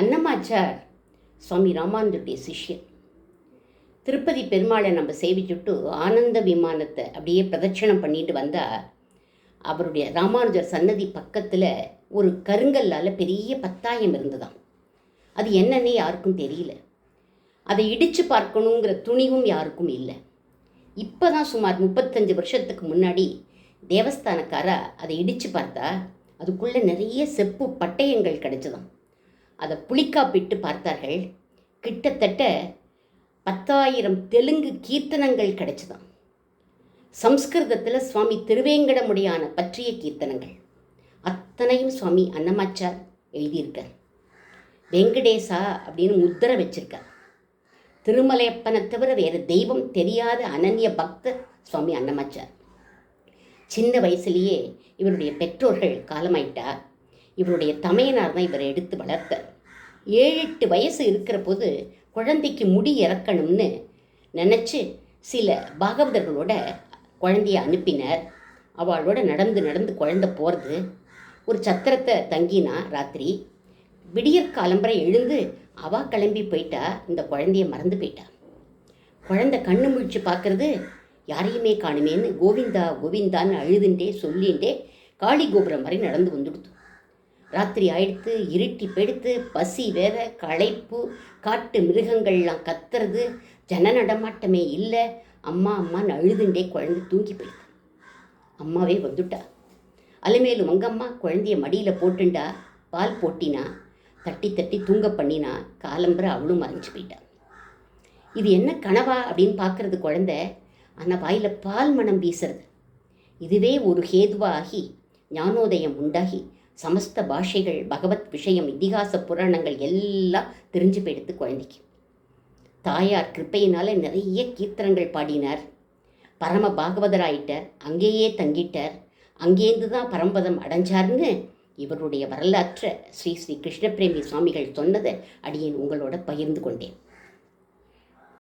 அன்னமாச்சார் சுவாமி ராமானுஜருடைய சிஷ்யர். திருப்பதி பெருமாளை நம்ம சேவிச்சுட்டு ஆனந்த விமானத்தை அப்படியே பிரதட்சணம் பண்ணிட்டு வந்தால் அவருடைய ராமானுஜர் சன்னதி பக்கத்தில் ஒரு கருங்கல்லால் பெரிய பத்தாயம் இருந்ததாம். அது என்னன்னே யாருக்கும் தெரியல. அதை இடித்து பார்க்கணுங்கிற துணிவும் யாருக்கும் இல்லை. இப்போ தான் சுமார் 35 வருஷத்துக்கு முன்னாடி தேவஸ்தானக்காரா அதை இடித்து பார்த்தா அதுக்குள்ளே நிறைய செப்பு பட்டயங்கள் கிடைச்சதாம். அதை புளிக்காப்பிட்டு பார்த்தார்கள். கிட்டத்தட்ட 10,000 தெலுங்கு கீர்த்தனங்கள் கிடைச்சதாம். சம்ஸ்கிருதத்தில் சுவாமி திருவேங்கடமுடியான பற்றிய கீர்த்தனங்கள் அத்தனையும் சுவாமி அன்னமாச்சார் எழுதியிருக்கார். வெங்கடேசா அப்படின்னு முத்திரை வச்சிருக்கார். திருமலையப்பனை தவிர வேறு தெய்வம் தெரியாத அனன்ய பக்தர் சுவாமி அன்னமாச்சார். சின்ன வயசுலேயே இவருடைய பெற்றோர்கள் காலமாயிட்டார். இவருடைய தமையனார் தான் இவரை எடுத்து வளர்த்தார். 7-8 வயசு இருக்கிற போது குழந்தைக்கு முடி இறக்கணும்னு நினச்சி சில பாகவதர்களோட குழந்தைய அனுப்பினார். அவளோட நடந்து குழந்தை போகிறது. ஒரு சத்திரத்தை தங்கினா. ராத்திரி விடியற் காலம்பரை எழுந்து அவள் கிளம்பி போயிட்டா. இந்த குழந்தைய மறந்து போயிட்டா. குழந்தை கண்ணு முழிச்சு பார்க்கறது, யாரையுமே காணுமேன்னு கோவிந்தா கோவிந்தான்னு அழுதுண்டே சொல்லிண்டே காளி கோபுரம் வரை நடந்து வந்துடுத்து. ராத்திரி ஆயிடுத்து, இருட்டி பெடுத்து, பசி வேற, களைப்பு, காட்டு மிருகங்கள்லாம் கத்துறது, ஜன நடமாட்டமே இல்லை. அம்மா அம்மான்னு அழுதுண்டே குழந்தை தூங்கி போயிடுது. அம்மாவே வந்துட்டா. அலைமேலு மங்கம்மா குழந்தைய மடியில் போட்டுண்டா. பால் போட்டினா, தட்டி தட்டி தூங்க பண்ணினா. காலம்பரை அவளும் மறைஞ்சு போயிட்டா. இது என்ன கனவா அப்படின்னு பார்க்கறது குழந்தை. ஆனால் வாயில் பால் மனம் வீசுறது. இதுவே ஒரு ஹேதுவாகி ஞானோதயம் உண்டாகி சமஸ்த பாஷைகள், பகவத் விஷயம், இதிகாச புராணங்கள் எல்லாம் தெரிஞ்சு போயிடுத்து குழந்தைக்கு. தாயார் கிருப்பையினால் நிறைய கீர்த்தனங்கள் பாடினார். பரம பாகவதராயிட்டார். அங்கேயே தங்கிட்டார். அங்கேருந்து தான் பரம்பதம் அடைஞ்சார்னு இவருடைய வரலாற்றை ஸ்ரீ ஸ்ரீ கிருஷ்ணபிரேமி சுவாமிகள் சொன்னதை அடியேன் உங்களோட பகிர்ந்து கொண்டேன்.